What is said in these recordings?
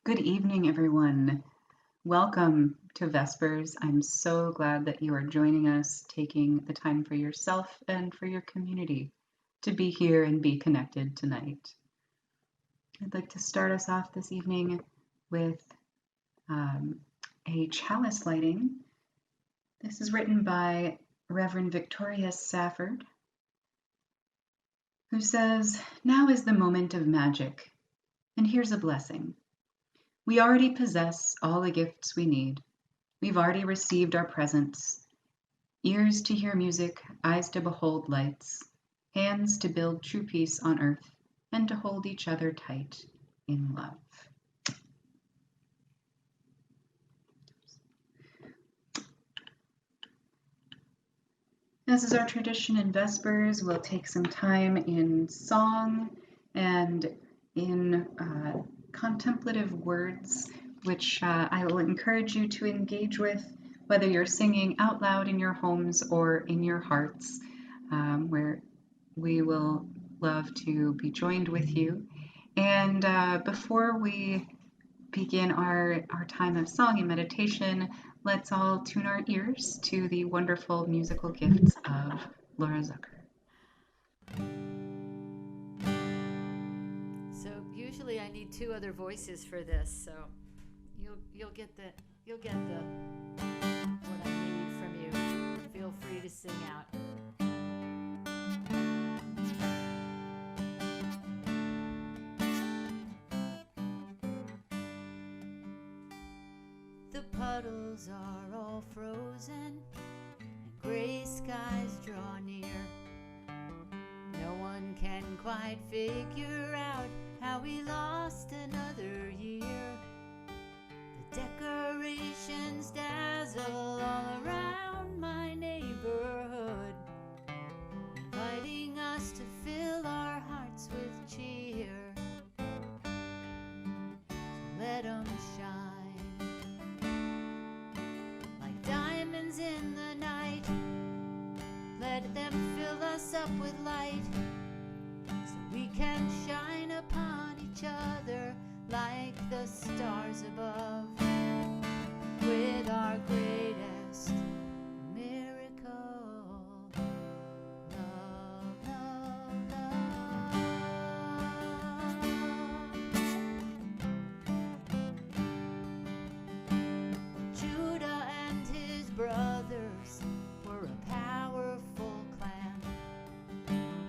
Good evening, everyone. Welcome to Vespers. I'm so glad that you are joining us, taking the time for yourself and for your community to be here and be connected tonight. I'd like to start us off this evening with a chalice lighting. This is written by Reverend Victoria Safford, who says, "Now is the moment of magic, and here's a blessing. We already possess all the gifts we need. We've already received our presents. Ears to hear music, eyes to behold lights, hands to build true peace on earth, and to hold each other tight in love." As is our tradition in Vespers, we'll take some time in song and in contemplative words, which I will encourage you to engage with, whether you're singing out loud in your homes or in your hearts, where we will love to be joined with you. And before we begin our time of song and meditation, let's all tune our ears to the wonderful musical gifts of Laura Zucker. So usually I need two other voices for this, so you'll get what I need from you. Feel free to sing out. The puddles are all frozen and gray skies draw near. No one can quite figure out how we lost another year. The decorations dazzle all around my neighborhood, inviting us to fill our hearts with cheer. So let 'em shine like diamonds in the night. Let them fill us up with light, so we can shine upon each other like the stars above, with our greatest miracle. Love, love, love. Judah and his brothers were a powerful clan.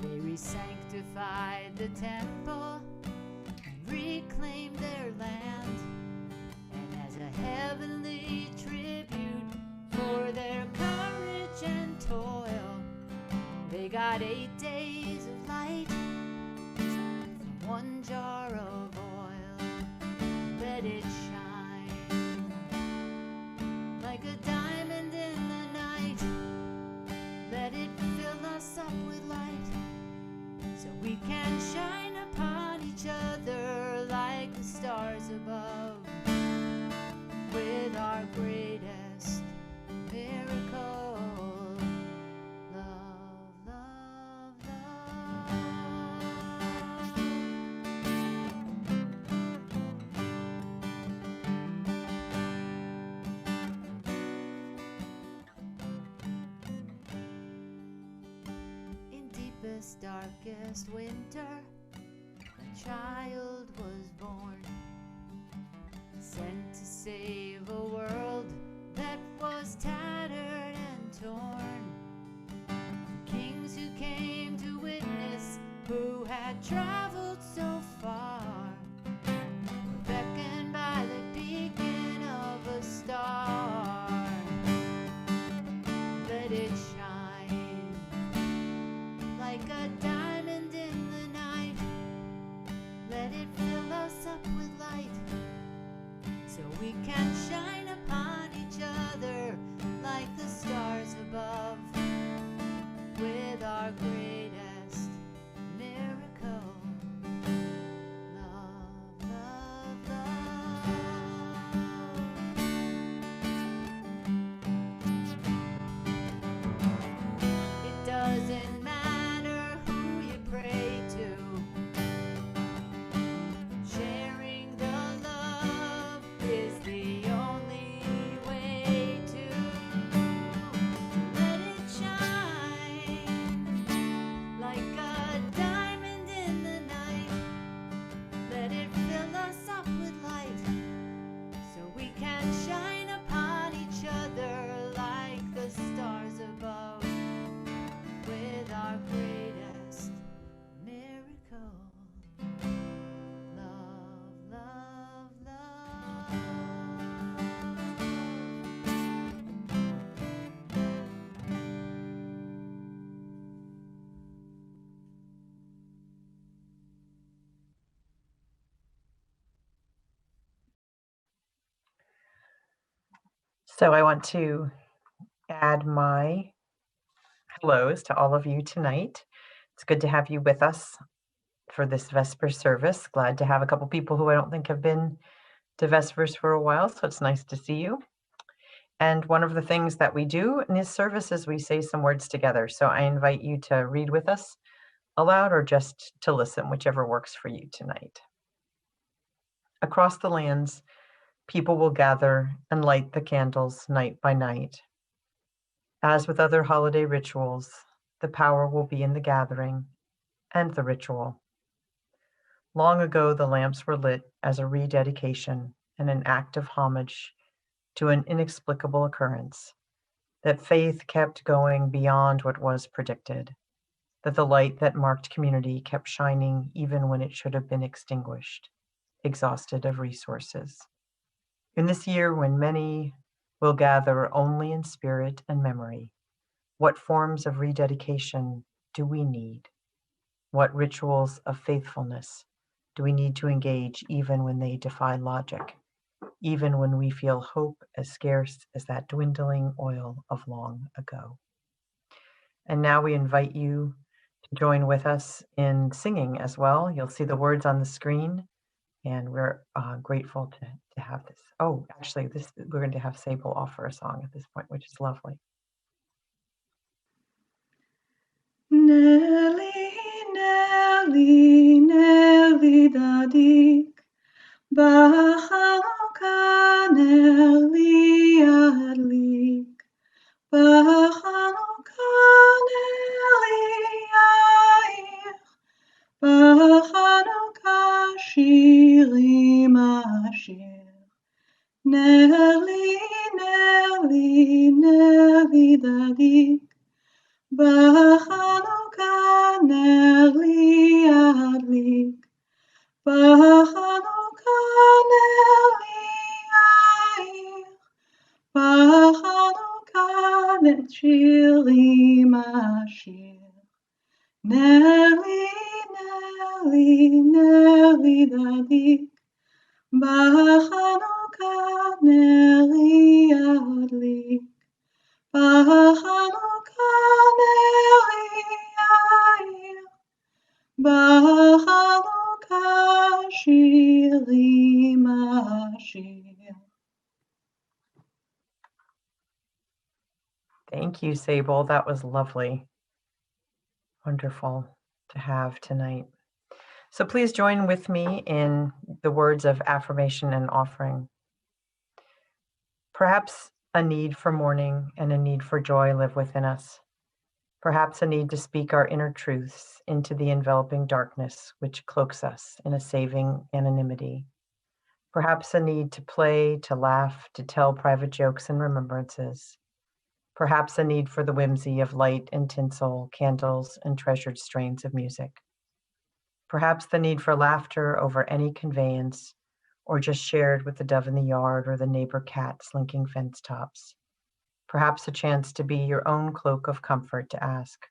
They sanctified the temple and reclaimed their land. And as a heavenly tribute for their courage and toil, they got 8 days of light from one jar of oil. Let it shine like a diamond in the night. Let it fill us up with light, so we can shine upon each other like the stars above, with our greatest miracle. Love, love, love. In deepest, darkest winter, a child was born, sent to save a world that was tattered and torn. The kings who came to witness, who had traveled so far, were beckoned by the beacon of a star. Let it shine like a diamond in the night. Let it fill us up with light, so we can shine upon each other like the stars above, with our greatest miracle. So I want to add my hellos to all of you tonight. It's good to have you with us for this Vespers service. Glad to have a couple people who I don't think have been to Vespers for a while, so it's nice to see you. And one of the things that we do in this service is we say some words together. So I invite you to read with us aloud or just to listen, whichever works for you tonight. Across the lands, people will gather and light the candles night by night. As with other holiday rituals, the power will be in the gathering and the ritual. Long ago, the lamps were lit as a rededication and an act of homage to an inexplicable occurrence, that faith kept going beyond what was predicted, that the light that marked community kept shining even when it should have been extinguished, exhausted of resources. In this year when many will gather only in spirit and memory, what forms of rededication do we need? What rituals of faithfulness do we need to engage even when they defy logic, even when we feel hope as scarce as that dwindling oil of long ago? And now we invite you to join with us in singing as well. You'll see the words on the screen, and we're grateful to have this. Oh, actually, we're going to have Sable offer a song at this point, which is lovely. Nelly, Nelly, Nelly dadik, B'Chanukah Nelly adlik, B'Chanukah Nelly yair, B'Chanukah shirim ashir. Nelly, Nelly, Nelly dadik, B'Chanukah Nelly adlik, B'Chanukah Nelly yair, B'Chanukah shirim ashir. Nelly, Nelly, Nelly dadik, B'Chanukah Nelly adlik, B'Chanukah Nelly yair, B'Chanukah shirim ashir. Thank you, Sable. That was lovely. Wonderful to have tonight. So please join with me in the words of affirmation and offering. Perhaps a need for mourning and a need for joy live within us. Perhaps a need to speak our inner truths into the enveloping darkness which cloaks us in a saving anonymity. Perhaps a need to play, to laugh, to tell private jokes and remembrances. Perhaps a need for the whimsy of light and tinsel, candles, and treasured strains of music. Perhaps the need for laughter over any conveyance, or just shared with the dove in the yard or the neighbor cat slinking fence tops. Perhaps a chance to be your own cloak of comfort to ask,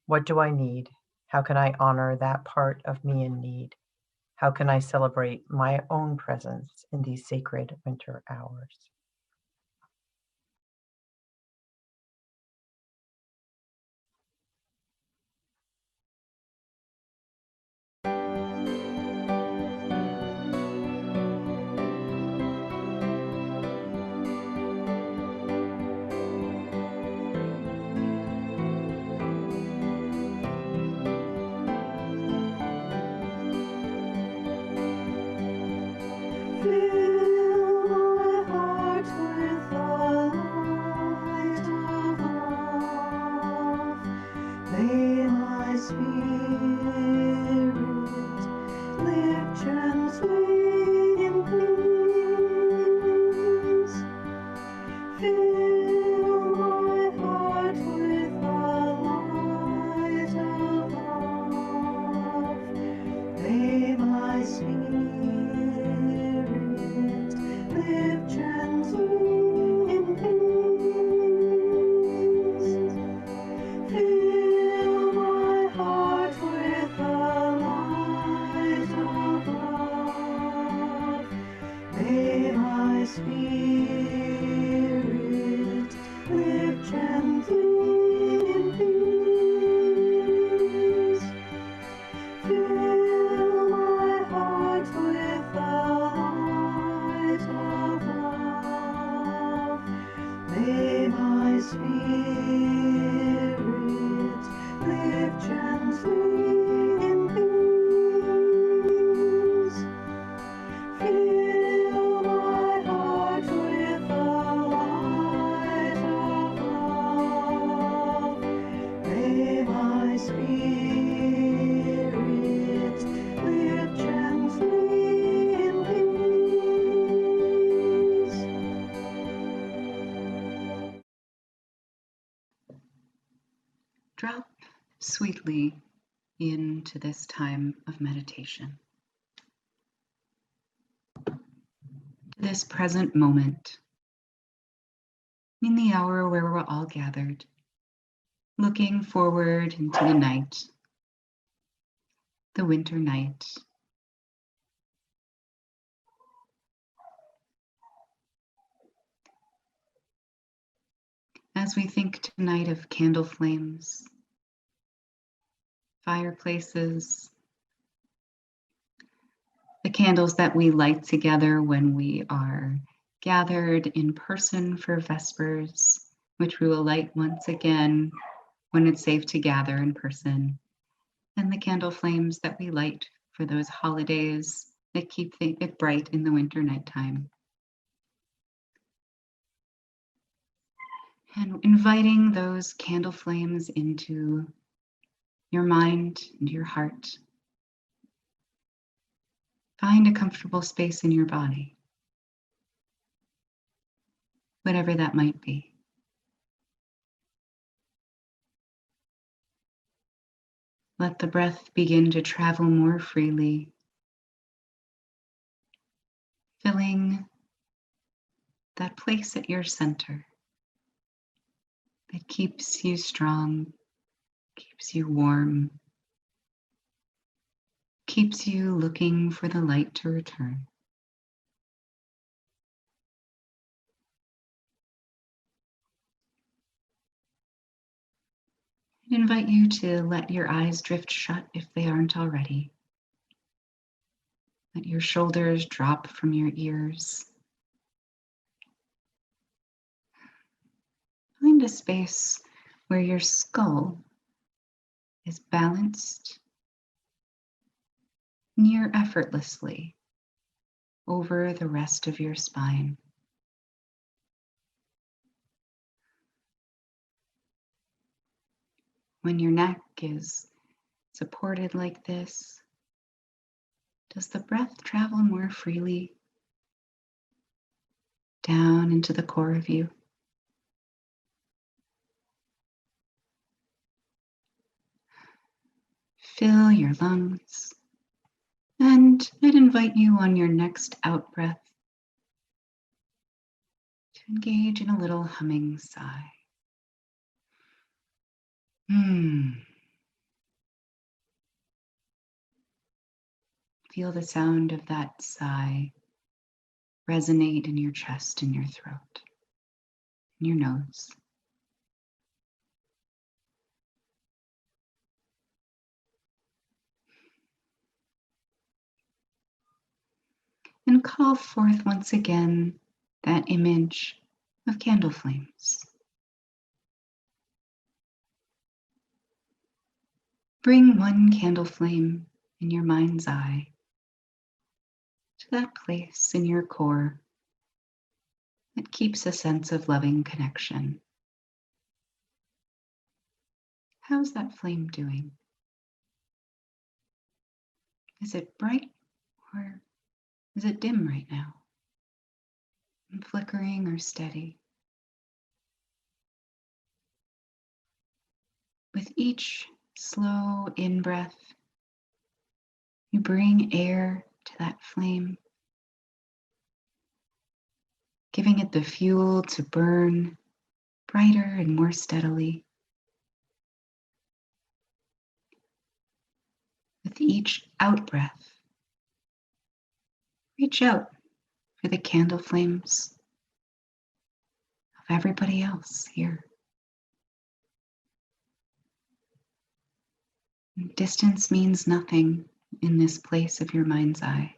what do I need? How can I honor that part of me in need? How can I celebrate my own presence in these sacred winter hours? Fill my heart sweetly into this time of meditation, this present moment, in the hour where we're all gathered, looking forward into the night, the winter night. As we think tonight of candle flames, fireplaces, the candles that we light together when we are gathered in person for Vespers, which we will light once again when it's safe to gather in person, and the candle flames that we light for those holidays that keep it bright in the winter nighttime. And inviting those candle flames into your mind and your heart. Find a comfortable space in your body, whatever that might be. Let the breath begin to travel more freely, filling that place at your center that keeps you strong, keeps you warm, keeps you looking for the light to return. I invite you to let your eyes drift shut if they aren't already. Let your shoulders drop from your ears. Find a space where your skull is balanced near effortlessly over the rest of your spine. When your neck is supported like this, does the breath travel more freely down into the core of you? Fill your lungs, and I'd invite you on your next out breath to engage in a little humming sigh. Feel the sound of that sigh resonate in your chest and your throat, in your nose. And call forth once again that image of candle flames. Bring one candle flame in your mind's eye to that place in your core that keeps a sense of loving connection. How's that flame doing? Is it bright or is it dim right now? Flickering or steady? With each slow in-breath, you bring air to that flame, giving it the fuel to burn brighter and more steadily. With each out-breath, reach out for the candle flames of everybody else here. Distance means nothing in this place of your mind's eye.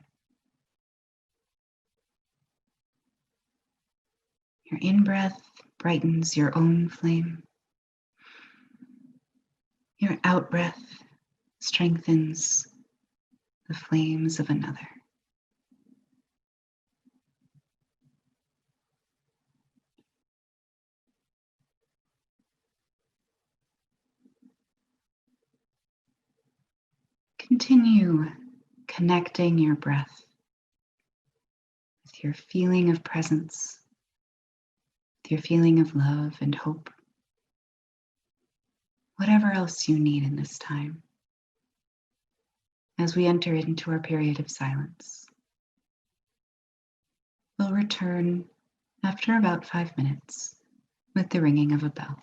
Your in-breath brightens your own flame. Your out-breath strengthens the flames of another. Continue connecting your breath with your feeling of presence, with your feeling of love and hope. whatever else you need in this time as we enter into our period of silence. We'll return after about 5 minutes with the ringing of a bell.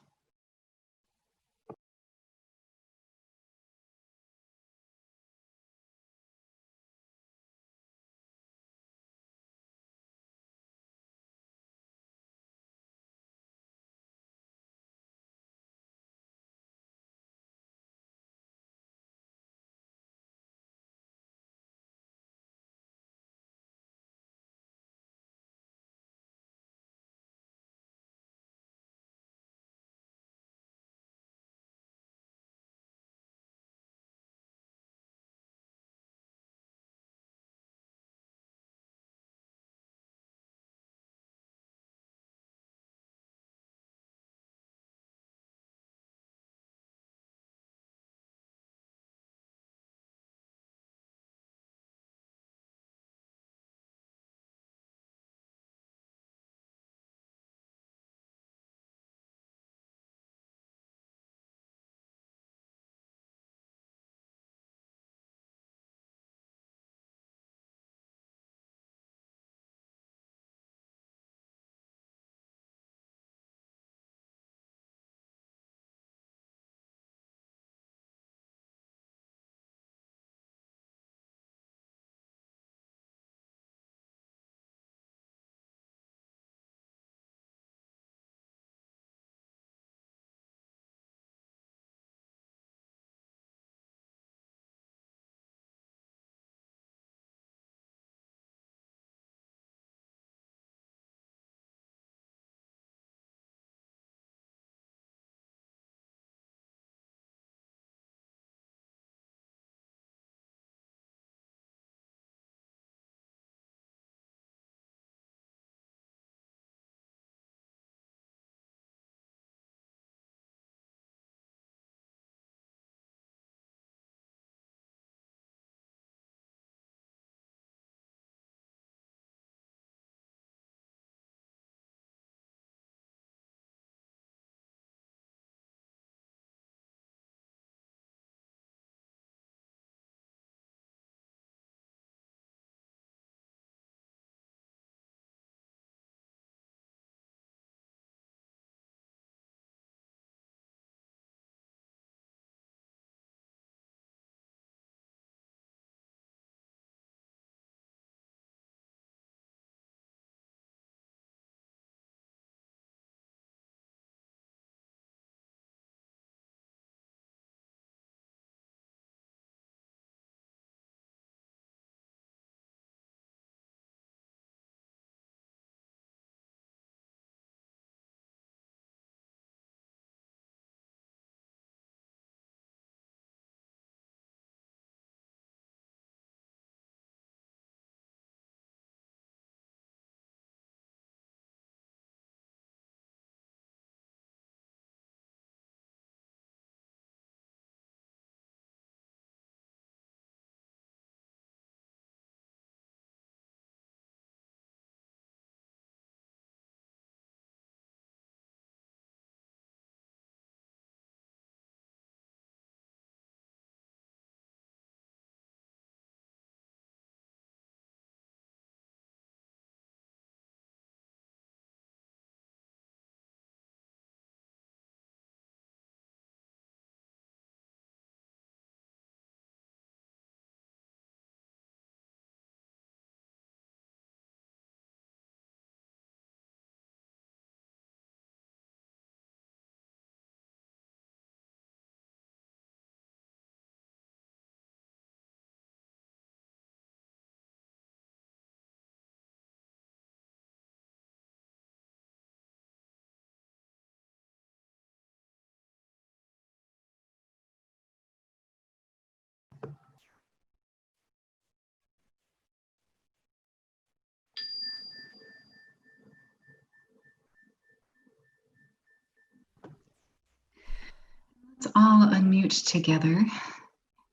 Let's all unmute together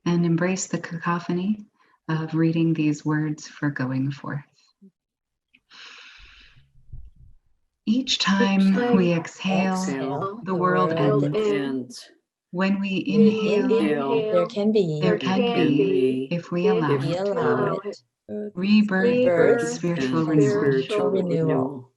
and embrace the cacophony of reading these words for going forth. Each time we exhale, the world ends. When we inhale, there can be, if we allow we it, allow it, rebirth and spiritual renewal.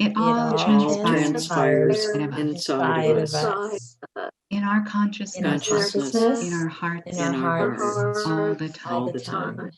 It all transpires inside of us, in our in our consciousness, consciousness, in our hearts, in our hearts, all the all time. the time.